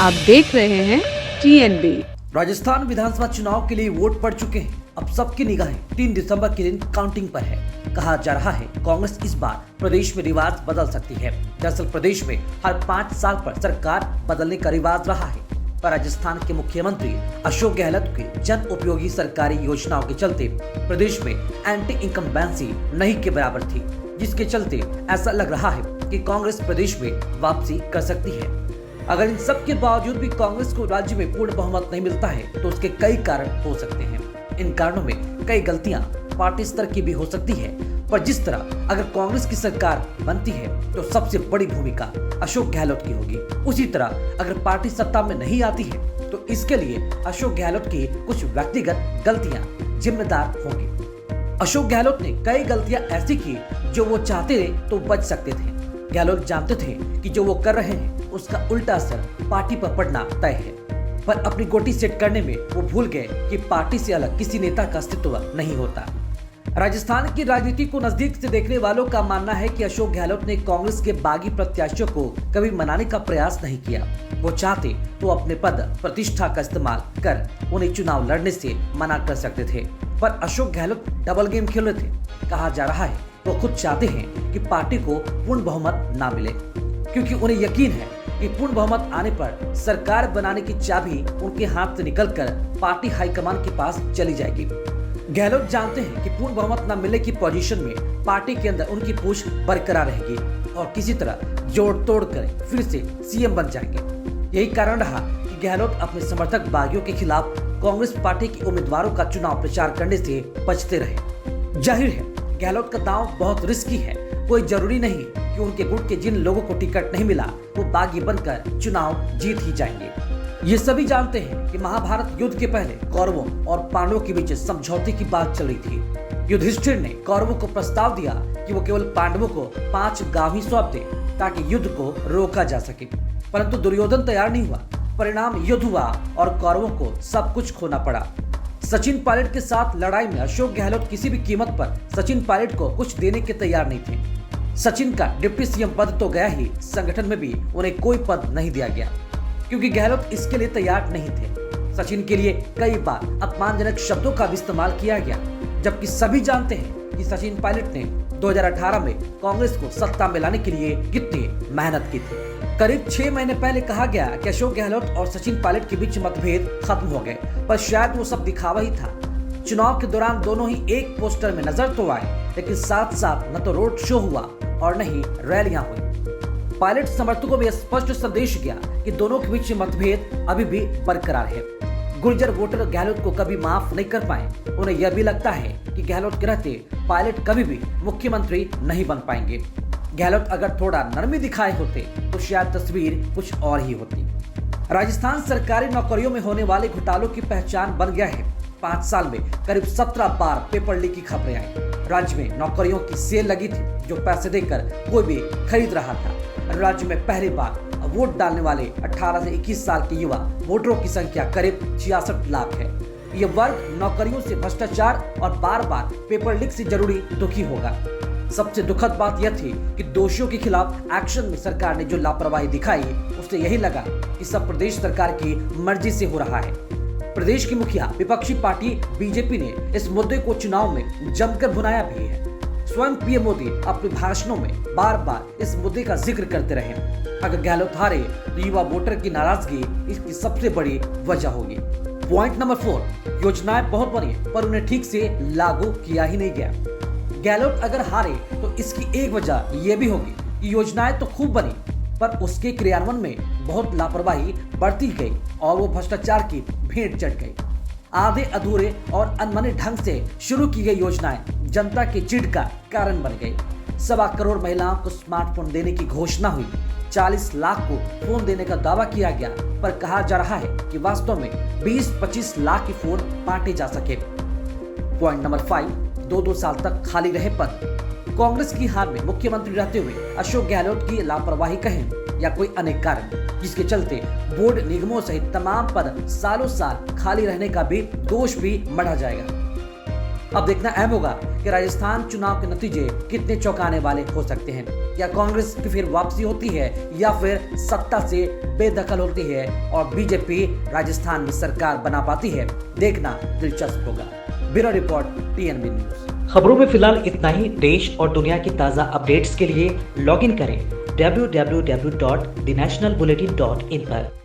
आप देख रहे हैं TNB। राजस्थान विधानसभा चुनाव के लिए वोट पड़ चुके हैं। अब सबकी निगाहें 3 दिसंबर के दिन काउंटिंग पर है। कहा जा रहा है कांग्रेस इस बार प्रदेश में रिवाज बदल सकती है। दरअसल प्रदेश में हर 5 साल पर सरकार बदलने का रिवाज रहा है, पर राजस्थान के मुख्यमंत्री अशोक गहलोत की जन उपयोगी सरकारी योजनाओं के चलते प्रदेश में एंटी इनकम्बेंसी नहीं के बराबर थी, जिसके चलते ऐसा लग रहा है कि कांग्रेस प्रदेश में वापसी कर सकती है। अगर इन सब के बावजूद भी कांग्रेस को राज्य में पूर्ण बहुमत नहीं मिलता है तो उसके कई कारण हो सकते हैं। इन कारणों में कई गलतियां पार्टी स्तर की भी हो सकती है, पर जिस तरह अगर कांग्रेस की सरकार बनती है तो सबसे बड़ी भूमिका अशोक गहलोत की होगी। उसी तरह अगर पार्टी सत्ता में नहीं आती है तो इसके लिए अशोक गहलोत की कुछ व्यक्तिगत गलतियां जिम्मेदार होंगी। अशोक गहलोत ने कई गलतियां ऐसी की जो वो चाहते तो बच सकते थे। गहलोत जानते थे कि जो वो कर रहे हैं उसका उल्टा असर पार्टी पर पड़ना तय है, पर अपनी गोटी सेट करने में वो भूल गए कि पार्टी से अलग किसी नेता का अस्तित्व नहीं होता। राजस्थान की राजनीति को नजदीक से देखने वालों का मानना है कि अशोक गहलोत ने कांग्रेस के बागी प्रत्याशियों को कभी मनाने का प्रयास नहीं किया। वो चाहते तो अपने पद प्रतिष्ठा का इस्तेमाल कर उन्हें चुनाव लड़ने से मना कर सकते थे, पर अशोक गहलोत डबल गेम खेल रहे थे। कहा जा रहा है वो खुद चाहते हैं कि पार्टी को पूर्ण बहुमत ना मिले, क्योंकि उन्हें यकीन है कि पूर्ण बहुमत आने पर सरकार बनाने की चाबी उनके हाथ से निकलकर पार्टी हाईकमान के पास चली जाएगी। गहलोत जानते हैं कि पूर्ण बहुमत न मिलने की पोजीशन में पार्टी के अंदर उनकी पूछ बरकरार रहेगी और किसी तरह जोड़ तोड़ कर फिर से सीएम बन जाएंगे। यही कारण रहा कि गहलोत अपने समर्थक बागियों के खिलाफ कांग्रेस पार्टी के उम्मीदवारों का चुनाव प्रचार करने से बचते रहे। जाहिर है गहलोत का दांव बहुत रिस्की है। कोई जरूरी नहीं कि उनके गुट के जिन लोगों को टिकट नहीं मिला वो बागी बनकर चुनाव जीत ही जाएंगे। ये सभी जानते हैं कि महाभारत युद्ध के पहले कौरवों और पांडवों के बीच समझौते की बात चल रही थी। युधिष्ठिर ने कौरवों को प्रस्ताव दिया कि वो केवल पांडवों को 5 गांव ही सौंप दे ताकि युद्ध को रोका जा सके, परंतु दुर्योधन तैयार नहीं हुआ। परिणाम युद्ध हुआ और कौरवों को सब कुछ खोना पड़ा। सचिन पायलट के साथ लड़ाई में अशोक गहलोत किसी भी कीमत पर सचिन पायलट को कुछ देने के तैयार नहीं थे। सचिन का डिप्टी सीएम पद तो गया ही, संगठन में भी उन्हें कोई पद नहीं दिया गया, क्योंकि गहलोत इसके लिए तैयार नहीं थे। सचिन के लिए कई बार अपमानजनक शब्दों का भी इस्तेमाल किया गया, जबकि सभी जानते हैं कि सचिन पायलट ने 2018 में कांग्रेस को सत्ता में लाने के लिए कितनी मेहनत की थी। करीब 6 महीने पहले कहा गया कि अशोक गहलोत और सचिन पायलट के बीच मतभेद खत्म हो गए, पर शायद वो सब दिखावा ही था। चुनाव के दौरान दोनों ही एक पोस्टर में नजर तो आए, लेकिन साथ साथ न तो रोड शो हुआ और न ही रैलियां हुई। पायलट समर्थकों में स्पष्ट संदेश गया कि दोनों के बीच मतभेद अभी भी बरकरार है। गुर्जर वोटर गहलोत को कभी माफ नहीं कर पाए। उन्हें यह भी लगता है कि गहलोत के रहते पायलट कभी भी मुख्यमंत्री नहीं बन पाएंगे। गहलोत अगर थोड़ा नरमी दिखाए होते तो शायद तस्वीर कुछ और ही होती। राजस्थान सरकारी नौकरियों में होने वाले घोटालों की पहचान बन गया है। 5 साल में करीब 17 बार पेपर लीक की खबरें आई। राज्य में नौकरियों की सेल लगी थी, जो पैसे देकर कोई भी खरीद रहा था। राज्य में पहली बार वोट डालने वाले 18 से 21 साल के युवा वोटरों की संख्या करीब 66 लाख है। ये वर्ग नौकरियों से भ्रष्टाचार और बार बार पेपर लीक से जरूरी दुखी होगा। सबसे दुखद बात यह थी कि दोषियों के खिलाफ एक्शन में सरकार ने जो लापरवाही दिखाई, उससे यही लगा कि सब प्रदेश सरकार की मर्जी से हो रहा है। प्रदेश की मुखिया विपक्षी पार्टी बीजेपी ने इस मुद्दे को चुनाव में जमकर भुनाया भी है। स्वयं पीएम मोदी अपने भाषणों में बार बार इस मुद्दे का जिक्र करते रहे। अगर गहलोत हारे तो युवा वोटर की नाराजगी इसकी सबसे बड़ी वजह होगी। पॉइंट नंबर 4, योजनाएं बहुत बनी पर उन्हें ठीक से लागू किया ही नहीं गया। गहलोत अगर हारे तो इसकी एक वजह यह भी होगी कि योजनाएं तो खूब बनी, पर उसके क्रियान्वयन में बहुत लापरवाही बरती गई और वो भ्रष्टाचार की भेंट चढ़ गई। आधे अधूरे और अनमने ढंग से शुरू की गई योजनाएं जनता के चिढ़ का कारण बन गई। 1.25 करोड़ महिलाओं को स्मार्टफोन देने की घोषणा हुई। 40 लाख को फोन देने का दावा किया गया, पर कहा जा रहा है कि वास्तव में 20-25 लाख के फोन बांटे जा सके। पॉइंट नंबर 5, 2 साल तक खाली रहे पद। कांग्रेस की हार में मुख्यमंत्री रहते हुए अशोक गहलोत की लापरवाही कहें या कोई अनेक कारण, जिसके चलते बोर्ड निगमों सहित तमाम पद सालों साल खाली रहने का भी दोष भी मढ़ा जाएगा। अब देखना अहम होगा कि राजस्थान चुनाव के नतीजे कितने चौंकाने वाले हो सकते हैं। क्या कांग्रेस की फिर वापसी होती है या फिर सत्ता से बेदखल होती है और बीजेपी राजस्थान में सरकार बना पाती है, देखना दिलचस्प होगा। Bureau report TNB news. खबरों में फिलहाल इतना ही। देश और दुनिया की ताज़ा अपडेट्स के लिए लॉगिन करें www.thenationalbulletin.in पर।